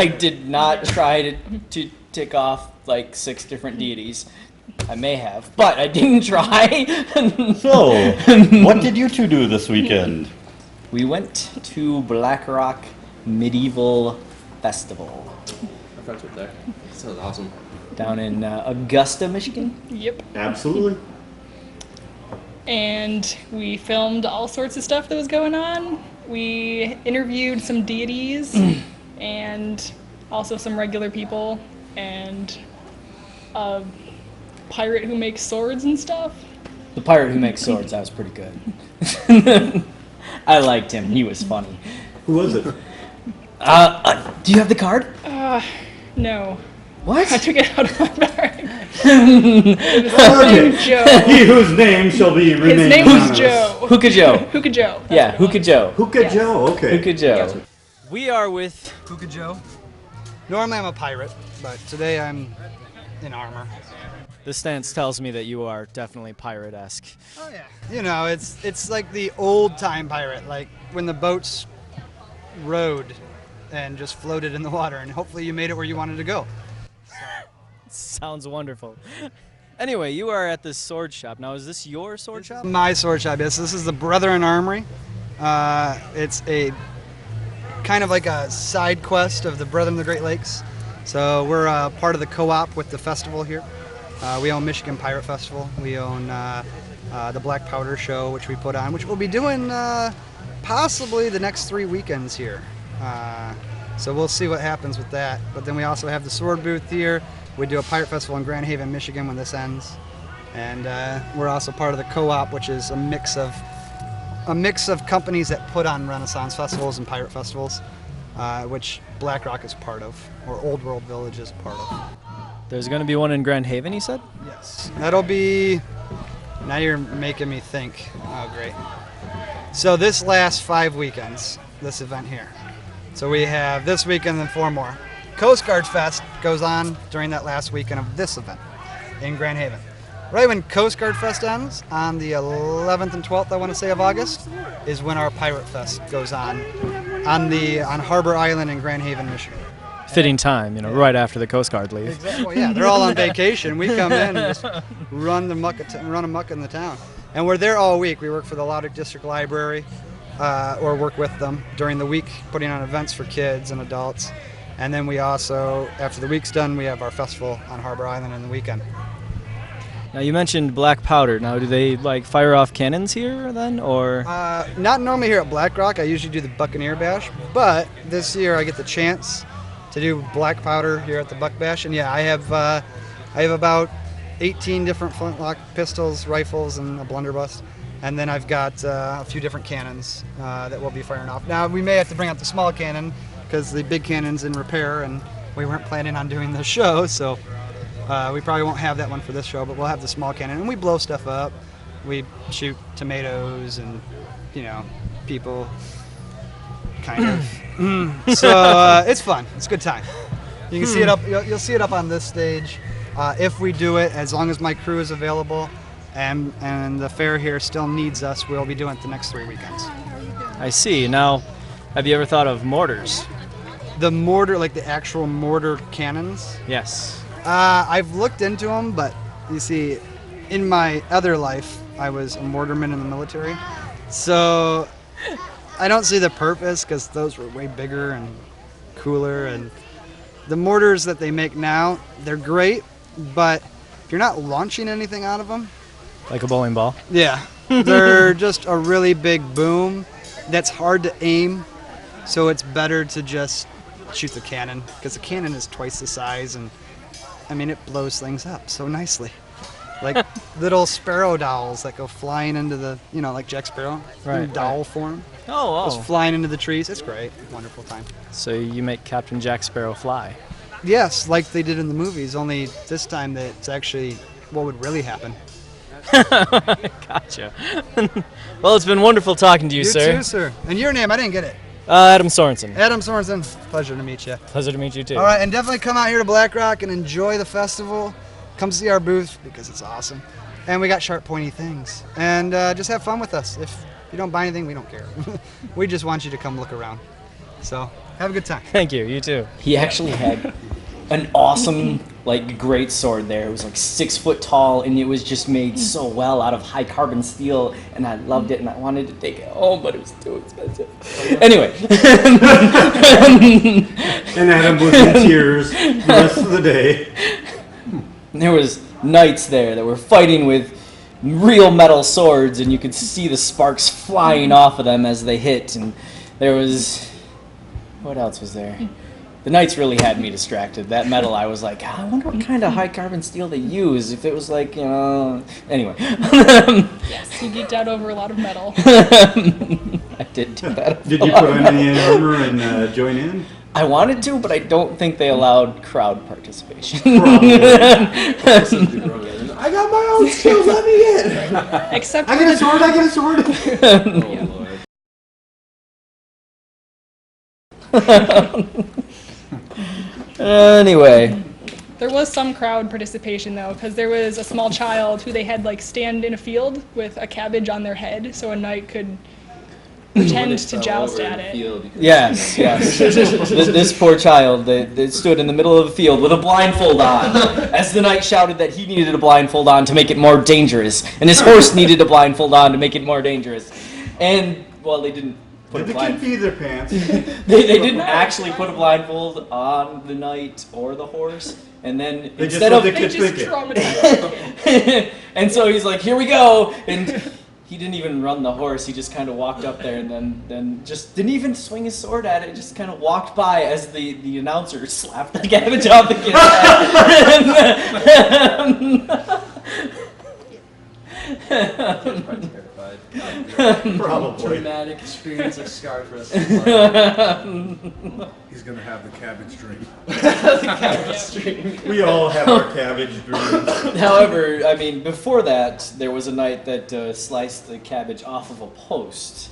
I did not try to tick off like 6 different deities. I may have, but I didn't try. So, what did you two do this weekend? We went to Black Rock Medieval Festival. My friends went there. That was awesome. Down in Augusta, Michigan. Yep. Absolutely. And we filmed all sorts of stuff that was going on. We interviewed some deities and also some regular people and a pirate who makes swords and stuff. The pirate who makes swords, that was pretty good. I liked him. He was funny. Who was it? Do you have the card? No. What? I took it out of my bag. It was named Joe. He whose name shall be remain His name was anonymous. Joe. Hookah Joe. Hookah Joe. Yeah, Hookah Joe. Hookah Yes. Joe, okay. Hookah Joe. We are with Hookah Joe. Normally I'm a pirate, but today I'm in armor. This stance tells me that you are definitely pirate-esque. Oh yeah. You know, it's like the old time pirate, like when the boats rode and just floated in the water, and hopefully you made it where you wanted to go. Sounds wonderful. Anyway, you are at this sword shop. Now, is this your sword shop? My sword shop, yes. This is the Brethren Armory. It's a kind of like a side quest of the Brethren of the Great Lakes. So we're part of the co-op with the festival here. We own Michigan Pirate Festival. We own the Black Powder Show, which we put on, which we'll be doing possibly the next 3 weekends here. So we'll see what happens with that. But then we also have the sword booth here. We do a pirate festival in Grand Haven, Michigan when this ends. And we're also part of the co-op, which is a mix of companies that put on Renaissance festivals and pirate festivals, which Black Rock is part of, or Olde World Village is part of. There's going to be one in Grand Haven, you said? Yes. That'll be... Now you're making me think. Oh, great. So this lasts 5 weekends, this event here. So we have this weekend and 4 more. Coast Guard Fest goes on during that last weekend of this event in Grand Haven. Right when Coast Guard Fest ends, on the 11th and 12th, I want to say, of August, is when our Pirate Fest goes on Harbor Island in Grand Haven, Michigan. Fitting time, right after the Coast Guard leave. Exactly. Well, yeah, they're all on vacation. We come in and just run amok in the town. And we're there all week. We work for the Loudon District Library, or work with them during the week, putting on events for kids and adults. And then we also, after the week's done, we have our festival on Harbor Island on the weekend. Now, you mentioned black powder. Now, do they, fire off cannons here, then, or...? Not normally here at Black Rock. I usually do the Buccaneer Bash. But this year I get the chance to do black powder here at the Buck Bash. And, yeah, I have about 18 different flintlock pistols, rifles, and a blunderbuss. And then I've got a few different cannons that we'll be firing off. Now, we may have to bring out the small cannon, because the big cannon's in repair, and we weren't planning on doing the show, so we probably won't have that one for this show, but we'll have the small cannon, and we blow stuff up. We shoot tomatoes and, people, kind of. So it's fun. It's a good time. You can see it up. You'll see it up on this stage if we do it, as long as my crew is available, and the fair here still needs us. We'll be doing it the next 3 weekends. I see. Now, have you ever thought of mortars? The mortar, like the actual mortar cannons? Yes. I've looked into them, but you see, in my other life, I was a mortarman in the military. So I don't see the purpose, because those were way bigger and cooler. And the mortars that they make now, they're great, but if you're not launching anything out of them... Like a bowling ball? Yeah. They're just a really big boom that's hard to aim. So it's better to just shoot the cannon, because the cannon is twice the size, and it blows things up so nicely. Like little sparrow dowels that go flying into the, like Jack Sparrow, in dowl form. Oh. Goes flying into the trees. It's great. Wonderful time. So you make Captain Jack Sparrow fly? Yes, like they did in the movies, only this time that's actually what would really happen. Gotcha. Well, it's been wonderful talking to you, sir. You too, sir. And your name, I didn't get it. Adam Sorensen. Adam Sorensen. Pleasure to meet you. Pleasure to meet you, too. All right, and definitely come out here to Black Rock and enjoy the festival. Come see our booth, because it's awesome. And we got sharp, pointy things. And just have fun with us. If you don't buy anything, we don't care. We just want you to come look around. So, Have a good time. Thank you. You too. He actually had an awesome, like, great sword there. It was like 6 foot tall, and it was just made so well out of high carbon steel, and I loved it, and I wanted to take it home, but it was too expensive. Anyway. And Adam was in tears the rest of the day. There was knights there that were fighting with real metal swords, and you could see the sparks flying off of them as they hit, and there was... What else was there? The knights really had me distracted. That metal, I was like, I wonder what kind of high carbon steel they use. If it was like, anyway. Yes, he geeked out over a lot of metal. I did do that. Did you put on any armor and join in? I wanted to, but I don't think they allowed crowd participation. I got my own skills, let me in! Except I for get a the, sword, I get a sword! Oh, Lord. Anyway. there was some crowd participation though, because there was a small child who they had like stand in a field with a cabbage on their head, so a knight could pretend to joust at it. Yes. This poor child, they stood in the middle of the field with a blindfold on, as the knight shouted that he needed a blindfold on to make it more dangerous, and his horse needed a blindfold on to make it more dangerous. And, well, they didn't put Did a the kid blindfold. pee their pants? They didn't actually put a blindfold on the knight or the horse, and then They just instead let of the They kid just think it. traumatized the kid. and so he's like, here we go, and he didn't even run the horse. He just kind of walked up there and then just didn't even swing his sword at it. Just kind of walked by as the announcer slapped the cabbage off the kid's head. Probably terrified. Probably. Traumatic experience, like scarred for us. He's gonna have the cabbage dream. We all have our cabbage dreams. However, I mean, before that, there was a knight that sliced the cabbage off of a post.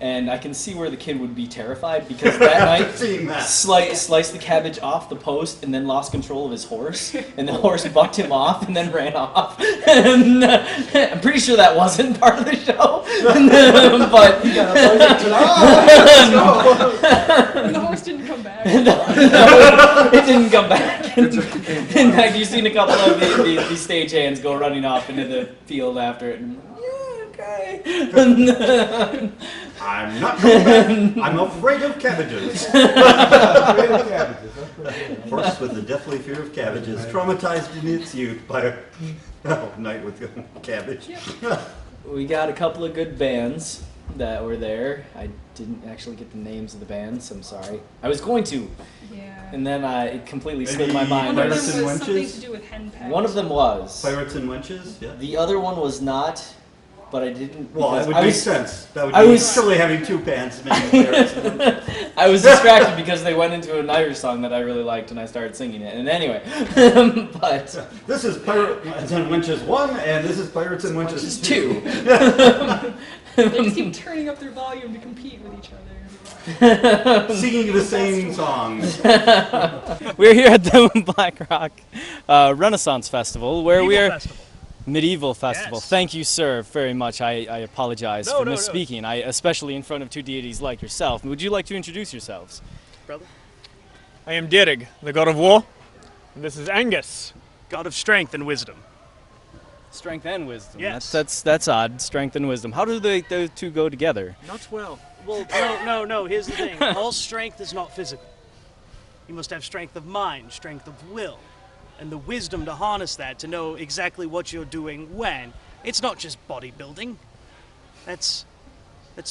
And I can see where the kid would be terrified, because that knight Seeing that. sliced the cabbage off the post and then lost control of his horse. And the horse bucked him off and then ran off. And, I'm pretty sure that wasn't part of the show. But And the horse didn't come back. no, it didn't come back. In fact, you've seen a couple of the stagehands go running off into the field after it. And, yeah, okay. I'm not coming back. I'm afraid of cabbages. Horse with the deathly fear of cabbages, traumatized in its youth by a knight with a cabbage. We got a couple of good bands that were there. I didn't actually get the names of the bands. I'm sorry. I was going to, Yeah. and then it completely Any slipped my mind. One of Pirates them and was something Wenches? to do with henpecked. One of them was. Pirates and wenches? Yeah. The other one was not, but I didn't. Well, because that would I make was- sense. That would I be was- silly having two bands named Pirates and Wenches. I was distracted because they went into an Irish song that I really liked, and I started singing it. And anyway, but This is Pirates and Wenches 1, and this is Pirates and Wenches 2. They just keep turning up their volume to compete with each other. Singing the same songs. We're here at the Black Rock Renaissance Festival, where we are medieval festival. Yes. Thank you, sir, very much. I apologize for no. misspeaking. Especially in front of two deities like yourself. Would you like to introduce yourselves? Brother? I am Derig, the god of war, and this is Angus. God of strength and wisdom. Strength and wisdom. Yes. That's odd. Strength and wisdom. How do those two go together? Not well. Well, no, here's the thing. All strength is not physical. You must have strength of mind, strength of will, and the wisdom to harness that, to know exactly what you're doing when. It's not just bodybuilding. That's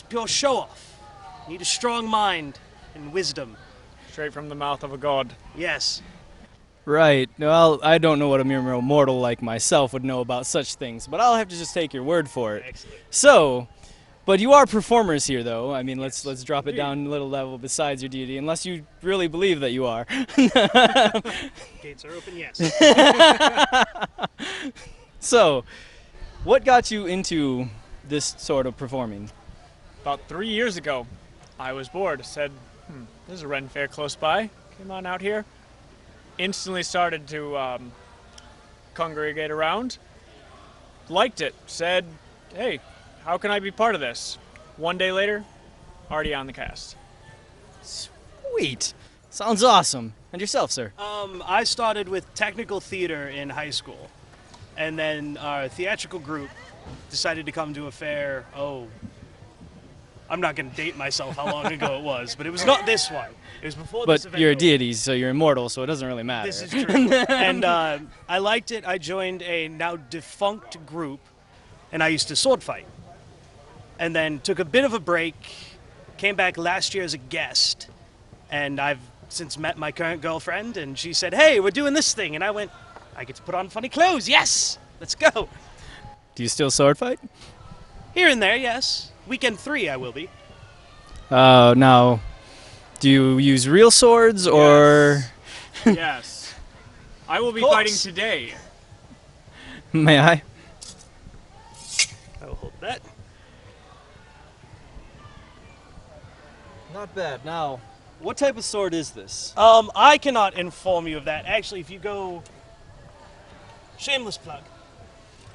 pure show-off. You need a strong mind and wisdom. Straight from the mouth of a god. Yes. Right. Well, I don't know what a mere mortal like myself would know about such things, but I'll have to just take your word for it. Excellent. So, but you are performers here, though. I mean, let's drop it down a little level besides your deity, unless you really believe that you are. Gates are open, yes. So, what got you into this sort of performing? About 3 years ago, I was bored. Said, there's a Ren Fair close by. Came on out here. Instantly started to congregate around. Liked it. Said, hey, how can I be part of this? 1 day later, already on the cast. Sweet. Sounds awesome. And yourself, sir? I started with technical theater in high school, and then our theatrical group decided to come to a fair. I'm not going to date myself how long ago it was, but it was not this one. It was before this But event. you're a deity, so you're immortal, so it doesn't really matter. This is true. And I liked it. I joined a now defunct group, and I used to sword fight. And then took a bit of a break, came back last year as a guest, and I've since met my current girlfriend, and she said, hey, we're doing this thing. And I went, I get to put on funny clothes. Yes, let's go. Do you still sword fight? Here and there, yes. Weekend 3, I will be. Now, do you use real swords or... Yes. I will be Course. fighting today. May I? I will hold that. Not bad. Now, what type of sword is this? I cannot inform you of that. Actually, if you go, shameless plug,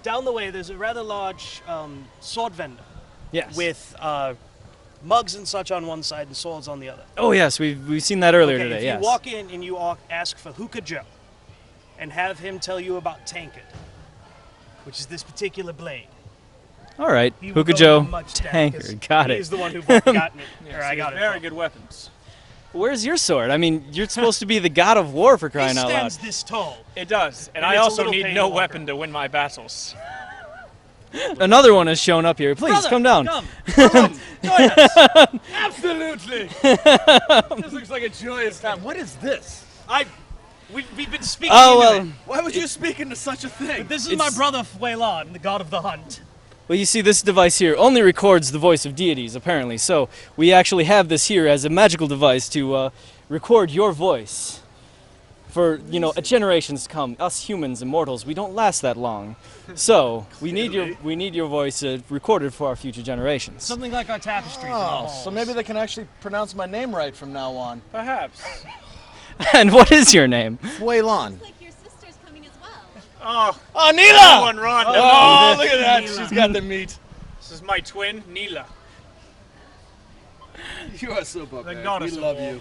down the way there's a rather large sword vendor Yes. with mugs and such on one side and swords on the other. Oh yes, we've seen that earlier Okay, today. if Yes. you walk in and you ask for Hookah Joe and have him tell you about Tankard, which is this particular blade. All right, He will Hookah go Joe, into much depth, 'cause Tankard, got He's it. the one who gotten it, Yes, or I he got has it. very from. good weapons. Where's your sword? I mean, you're supposed to be the god of war for He crying out loud. stands this tall. It does, and And I it's a also little need pain no to walk weapon to win my battles. Another one has shown up here. Please Brother, come down. Come, join us. Absolutely. This looks like a joyous time. What is this? We've been speaking Oh into well. it. Why would you speak into such a thing? This is my It's- brother Fuelan, the god of the hunt. Well, you see, this device here only records the voice of deities, apparently. So we actually have this here as a magical device to record your voice for generations to come. Us humans, immortals, we don't last that long. So we need your voice recorded for our future generations. Something like our tapestries. Oh, so maybe they can actually pronounce my name right from now on. Perhaps. And what is your name? Fuelan. Like your sister's coming as well. Oh, Oh, Neela! one run. Oh, look at that. She's got the meat. This is my twin, Neela. You are so barbaric. The goddess We of love war. you.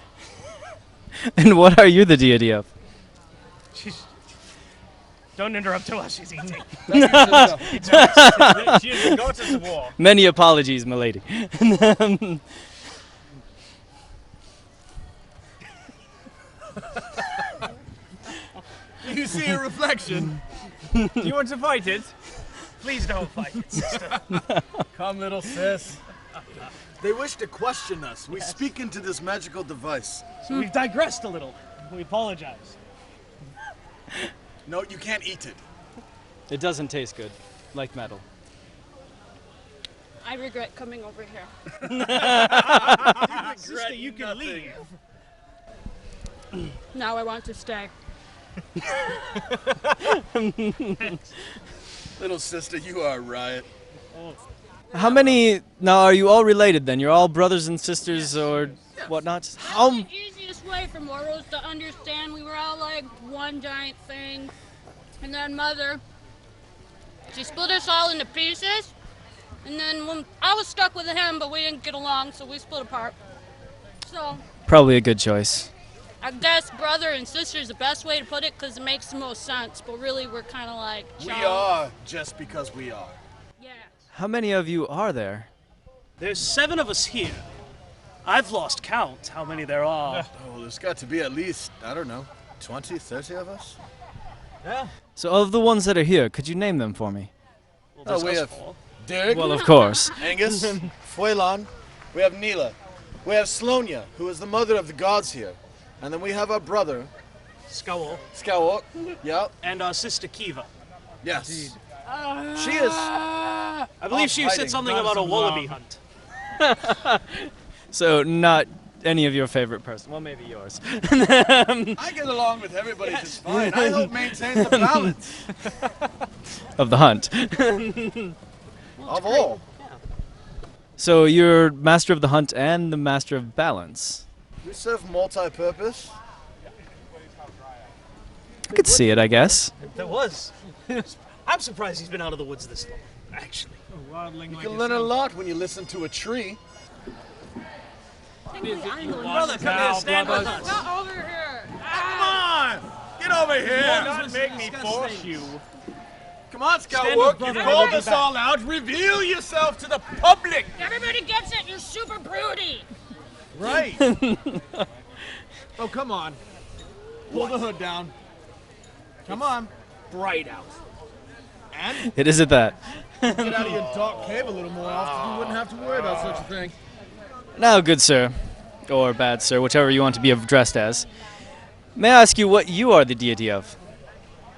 And what are you the deity of? Don't interrupt her while she's eating. She is the goddess of war. Many apologies, milady. You see a reflection. Do you want to fight it? Please don't fight it, sister. Come, little sis. They wish to question us. We speak into this magical device. So we've digressed a little. We apologize. No, you can't eat it. It doesn't taste good, like metal. I regret coming over here. Sister, you can leave. Now I want to stay. Little sister, you are a riot. How many? Now, are you all related then? You're all brothers and sisters or whatnot? How? The easiest way for mortals to understand, we were all like one giant thing. And then Mother, she split us all into pieces. And then when I was stuck with him, but we didn't get along, so we split apart. So Probably a good choice. I guess brother and sister is the best way to put it because it makes the most sense. But really, we're kind of like We child. are just because we are. Yeah. How many of you are there? There's 7 of us here. I've lost count how many there are. Oh, there's got to be at least, I don't know, 20, 30 of us? So, of the ones that are here, could you name them for me? Well, there's we us have 4. Derek, Well, of course. Angus, Fuelan, we have Neela, we have Slonia, who is the mother of the gods here, and then we have our brother, Skowal. Skywalk. Yep. And our sister Kiva. Yes. She is. I believe she hiding. said something Goddess about a of wallaby love. hunt. So, not any of your favorite person. Well, maybe yours. I get along with everybody just fine. I help maintain the balance Of the hunt. of all. So, you're master of the hunt and the master of balance. We serve multi-purpose. I could see it, I guess. There was. I'm surprised he's been out of the woods this long, actually. You can learn a lot when you listen to a tree. Brother, come here, stand with us. Not over here. Come on! Get over here! Not make me force you. Come on, Stand Scoutwork, with you brother. called We'll be us back. all out. Reveal yourself to the public! Everybody gets it. You're super broody. Right. Oh, come on. Pull the hood down. Come on. Bright out. And It isn't that. get out of your dark cave a little more often. You wouldn't have to worry about such a thing. Now, good sir, or bad sir, whichever you want to be addressed as, may I ask you what you are the deity of?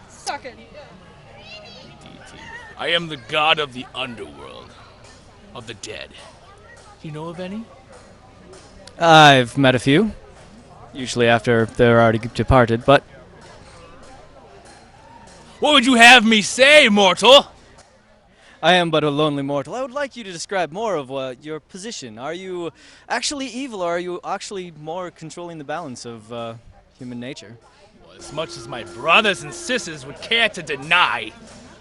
Suck it. I am the god of the underworld, of the dead. Do you know of any? I've met a few, usually after they're already departed, but What would you have me say, mortal? I am but a lonely mortal. I would like you to describe more of your position. Are you actually evil, or are you actually more controlling the balance of human nature? Well, as much as my brothers and sisters would care to deny,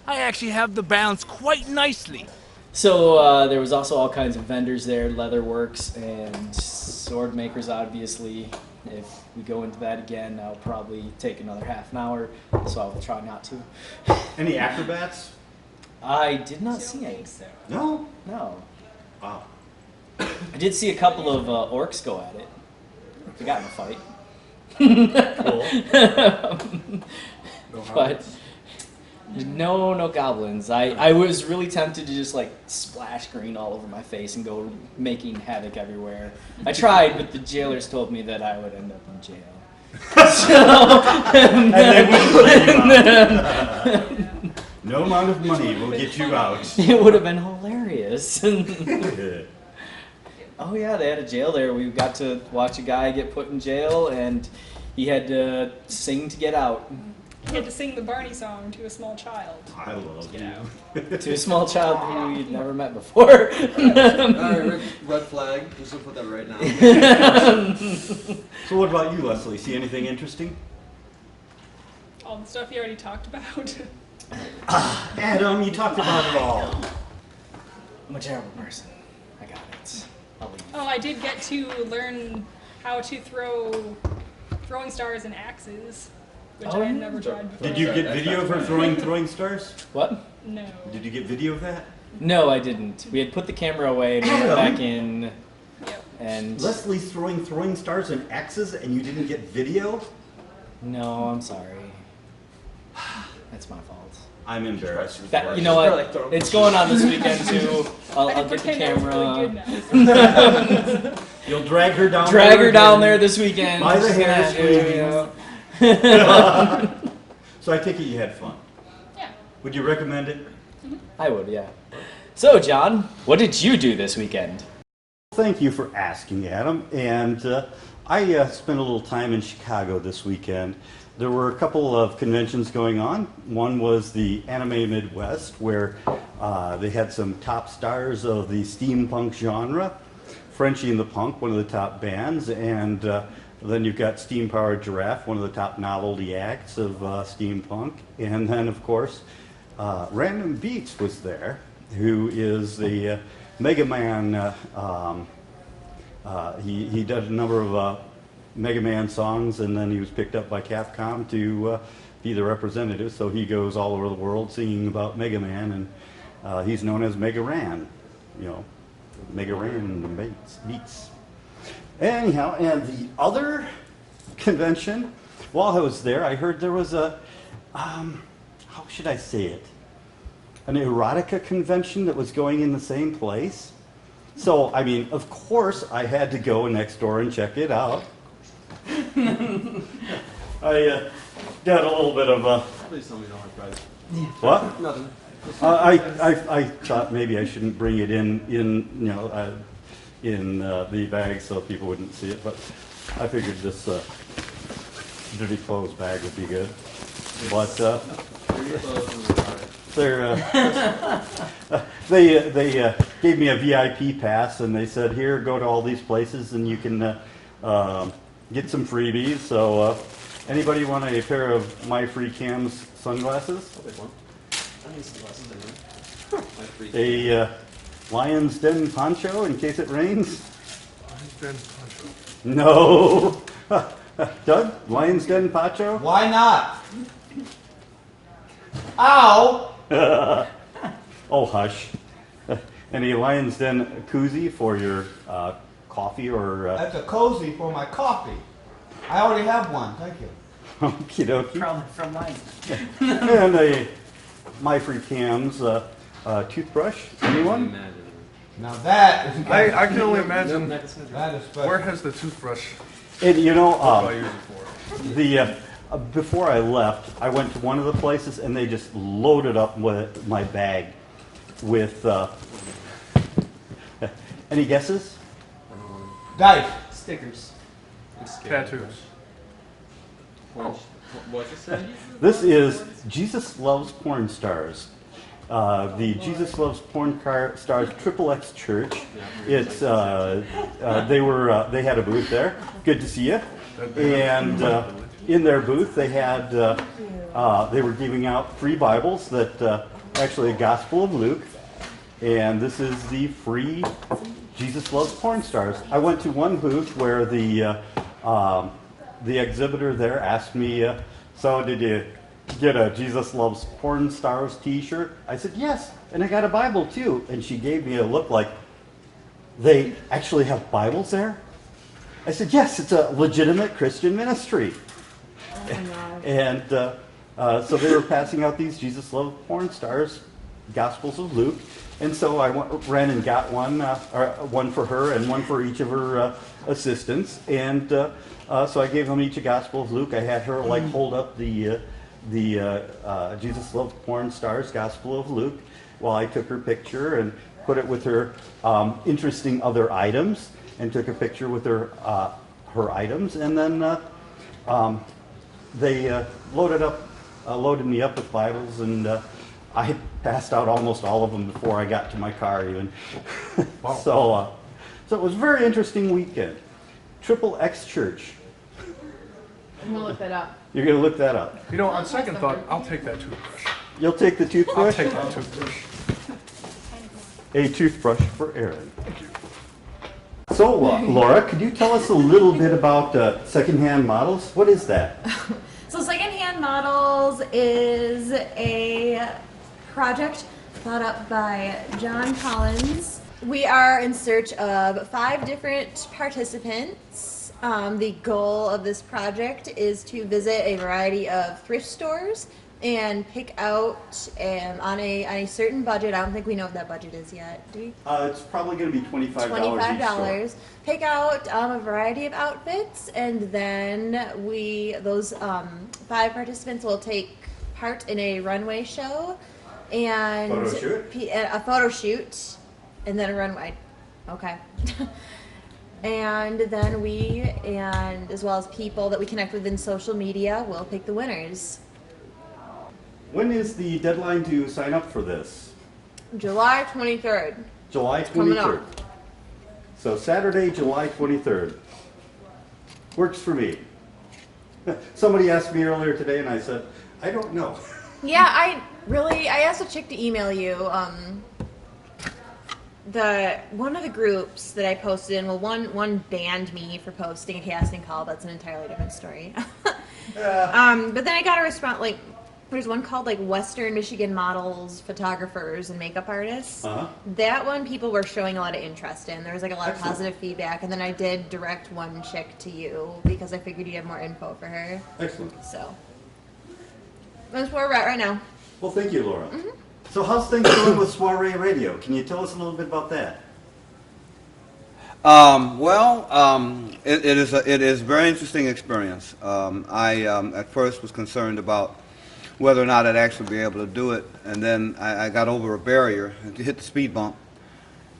I actually have the balance quite nicely. So there was also all kinds of vendors there, leather works and sword makers, obviously. If we go into that again, I'll probably take another half an hour, so I will try not to. Any acrobats? I did not see any. No. No. Wow. I did see a couple of orcs go at it. They got in a fight. But no goblins. I was really tempted to just like splash green all over my face and go making havoc everywhere. I tried, but the jailers told me that I would end up in jail. And they wouldn't let you out. No amount of money will get you out. It would have been hilarious. Oh yeah, they had a jail there. We got to watch a guy get put in jail, and he had to sing to get out. He had to sing the Barney song to a small child. I love Get you. out. To a small child who you'd never met before. Alright, red flag. Just gonna put that right now. So what about you, Leslie? See anything interesting? All the stuff he already talked about. Adam, you talked about it all. I'm a terrible person. I got it. I'll leave. Oh, I did get to learn how to throw throwing stars and axes, which Oh, I had yeah. never tried before. Did you get video of her throwing stars? What? No. Did you get video of that? No, I didn't. We had put the camera away and we went back in, Yep. and Leslie's throwing stars and axes and you didn't get video? no, I'm sorry. That's my fault. I'm embarrassed. That, you know what? It's going on this weekend too. I'll get the Pretend I was really good camera. now. You'll drag her down. Drag her down again. there this weekend. By the She's hair, gonna- squeeze. you know. So I take it you had fun. Yeah. Would you recommend it? I would, yeah. So, John, what did you do this weekend? Thank you for asking, Adam. And I spent a little time in Chicago this weekend. There were a couple of conventions going on. One was the Anime Midwest, where they had some top stars of the steampunk genre. Frenchie and the Punk, one of the top bands, and then you've got Steam Powered Giraffe, one of the top novelty acts of steampunk. And then, of course, Random Beats was there, who is the Mega Man. He did a number of Mega Man songs, and then he was picked up by Capcom to be the representative. So he goes all over the world singing about Mega Man, and he's known as Mega Ran. You know, Mega Ran Beats. Anyhow, and the other convention, while I was there, I heard there was a, how should I say it? An erotica convention that was going in the same place. So, I mean, of course, I had to go next door and check it out. I got a little bit of a... Please tell me no hard prize. What? Nothing. I thought maybe I shouldn't bring it in the bag so people wouldn't see it, but I figured this dirty clothes bag would be good. But they gave me a VIP pass, and they said, here, go to all these places and you can get some freebies. So anybody want a pair of My Free Cams sunglasses? A Lion's Den poncho in case it rains? Lion's Den poncho. No. Doug, Lion's Den Pacho? Why not? Ow! Oh, hush. Any Lion's Den koozie for your coffee or... That's a cozy for my coffee. I already have one, thank you. Okie dokie. Probably from mine. And a My Free Cam's toothbrush. Anyone? Now that is... I can only imagine That is special. where has the toothbrush And you know, what do I use it for? before I left, I went to one of the places and they just loaded up with my bag with, any guesses? Dice. Stickers. Tattoos. What's it say? This is Jesus Loves Porn Stars. The Jesus Loves Porn Stars XXX Church. It's they had a booth there. Good to see you. And in their booth they had they were giving out free Bibles that actually a Gospel of Luke, and this is the free Jesus Loves Porn Stars. I went to one booth where the exhibitor there asked me, so did you get a Jesus Loves Porn Stars t-shirt? I said, yes, and I got a Bible too. And she gave me a look like, they actually have Bibles there? I said, yes, it's a legitimate Christian ministry. And so they were passing out these Jesus Loves Porn Stars, Gospels of Luke. And so I ran and got one for her and one for each of her assistants. And so I gave them each a Gospel of Luke. I had her hold up the Jesus Loves Porn Stars Gospel of Luke while I took her picture and put it with her interesting other items, and took a picture with her items, and then they loaded me up with Bibles, and I passed out almost all of them before I got to my car even. Wow. So it was a very interesting weekend. XXX Church. I'm gonna look that up. You're going to look that up. You know, on second thought, I'll take that toothbrush. You'll take the toothbrush? I'll take that toothbrush. A toothbrush for Aaron. So, Laura, could you tell us a little bit about secondhand models? What is that? So Secondhand Models is a project thought up by John Collins. We are in search of 5 different participants. The goal of this project is to visit a variety of thrift stores and pick out on a certain budget. I don't think we know what that budget is yet, do we? It's probably going to be $25 $25. each store. Pick out a variety of outfits, and then those 5 participants will take part in a runway show and Photo shoot? a photo shoot, and then a runway. Okay. And then and as well as people that we connect with in social media, will pick the winners. When is the deadline to sign up for this? July 23rd. July Coming 23rd. up. So Saturday, July 23rd. Works for me. Somebody asked me earlier today, and I said, I don't know. Yeah, I asked a chick to email you. One of the groups that I posted in, well, one banned me for posting a casting call. That's an entirely different story. But then I got a response, like, there's one called like Western Michigan Models, Photographers, and Makeup Artists. Uh-huh. That one people were showing a lot of interest in. There was like a lot of positive feedback, and then I did direct one chick to you because I figured you'd have more info for her. Excellent. So that's where we're at right now. Well, thank you, Laura. Mm-hmm. So how's things going with Soiree Radio? Can you tell us a little bit about that? It is a very interesting experience. I at first was concerned about whether or not I'd actually be able to do it, and then I got over a barrier and hit the speed bump,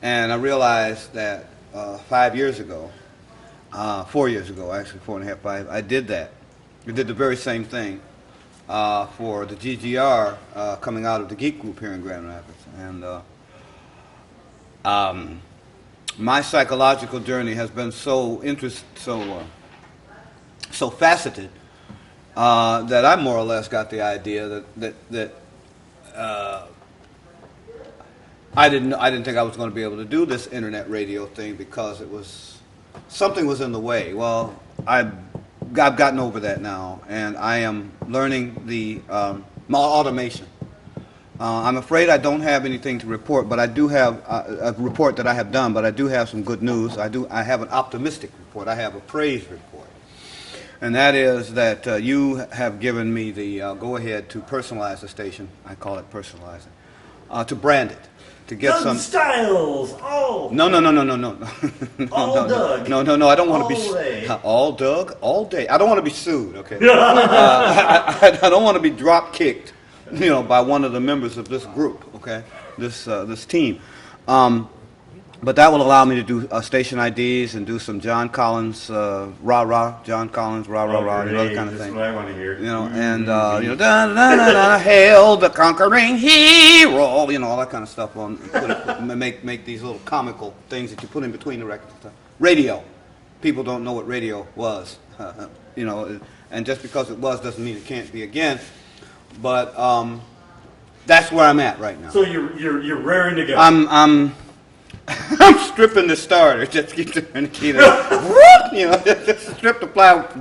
and I realized that 5 years ago, 4 years ago, actually 4.5, 5, I did that. I did the very same thing for the GGR coming out of the Geek Group here in Grand Rapids, and my psychological journey has been so faceted that I more or less got the idea that I didn't think I was going to be able to do this internet radio thing because it was something was in the way. Well, I've gotten over that now, and I am learning the automation. I'm afraid I don't have anything to report, but I do have a report that I have done, but I do have some good news. I have an optimistic report. I have a praise report. And that is that you have given me the go-ahead to personalize the station. I call it personalizing. To brand it. To get Doug some Styles. Oh. No. All Doug. No. I don't want to be all Doug, all day. I don't want to be sued. Okay. I don't want to be drop kicked, by one of the members of this group. Okay. This team. But that will allow me to do station IDs and do some John Collins, John Collins, rah, that kind of thing. That's what I want to hear. And hail the conquering hero, all that kind of stuff on. Make these little comical things that you put in between the records and stuff. Radio, people don't know what radio was, and just because it was doesn't mean it can't be again. But that's where I'm at right now. So you're raring to go. I'm stripping the starter. Just keep turning the key. Just strip the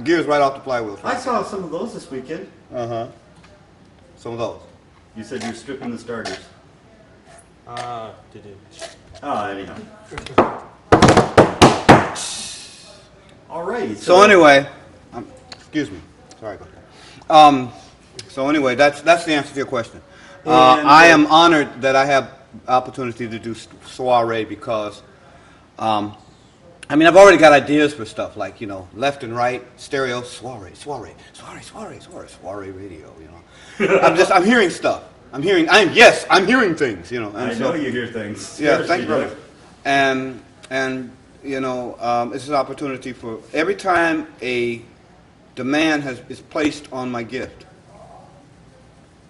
gears right off the flywheel. I saw some of those this weekend. Some of those. You said you were stripping the starters. Anyhow. All right. So anyway, excuse me. Sorry about that. So anyway, that's the answer to your question. I am honored that I have opportunity to do soiree because, I've already got ideas for stuff like, left and right, stereo, soiree radio, I'm hearing stuff. I'm hearing things, And I know you hear things. Yeah, thank you, brother. And it's an opportunity for every time a demand is placed on my gift,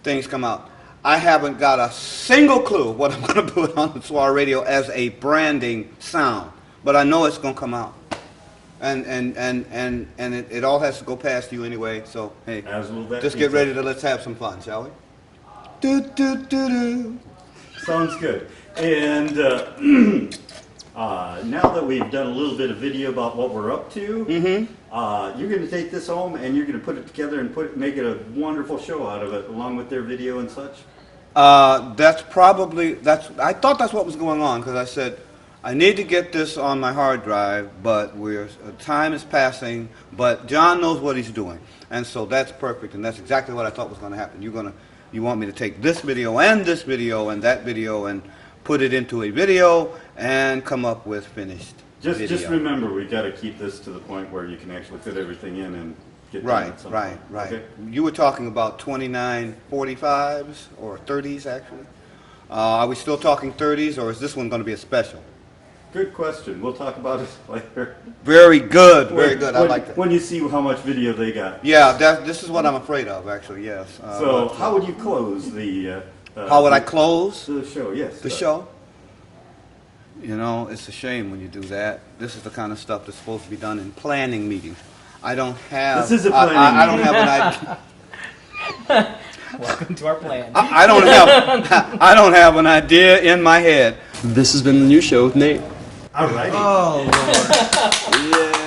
things come out. I haven't got a single clue what I'm going to put on the soiree radio as a branding sound, but I know it's going to come out, and it all has to go past you anyway. So hey, just get ready to let's have some fun, shall we? Sounds good. And now that we've done a little bit of video about what we're up to, you're going to take this home and you're going to put it together and make it a wonderful show out of it, along with their video and such. I thought that's what was going on, because I said I need to get this on my hard drive, but time is passing. But John knows what he's doing, and so that's perfect, and that's exactly what I thought was going to happen. You want me to take this video and that video and put it into a video and come up with finished video. Just remember, we got to keep this to the point where you can actually fit everything in and get right. Okay? You were talking about 2945s or 30s, actually. Are we still talking 30s, or is this one going to be a special? Good question. We'll talk about it later. Very good. I like that. When you see how much video they got. Yeah, this is what I'm afraid of, actually. Yes. So how would you close the? How would I close the show? Yes. The show. It's a shame when you do that. This is the kind of stuff that's supposed to be done in planning meetings. I don't have. This is a planning. I don't have an idea. Welcome to our plan. I don't have an idea in my head. This has been the Nuz Show with Nate. All right. Oh, Lord. Yeah.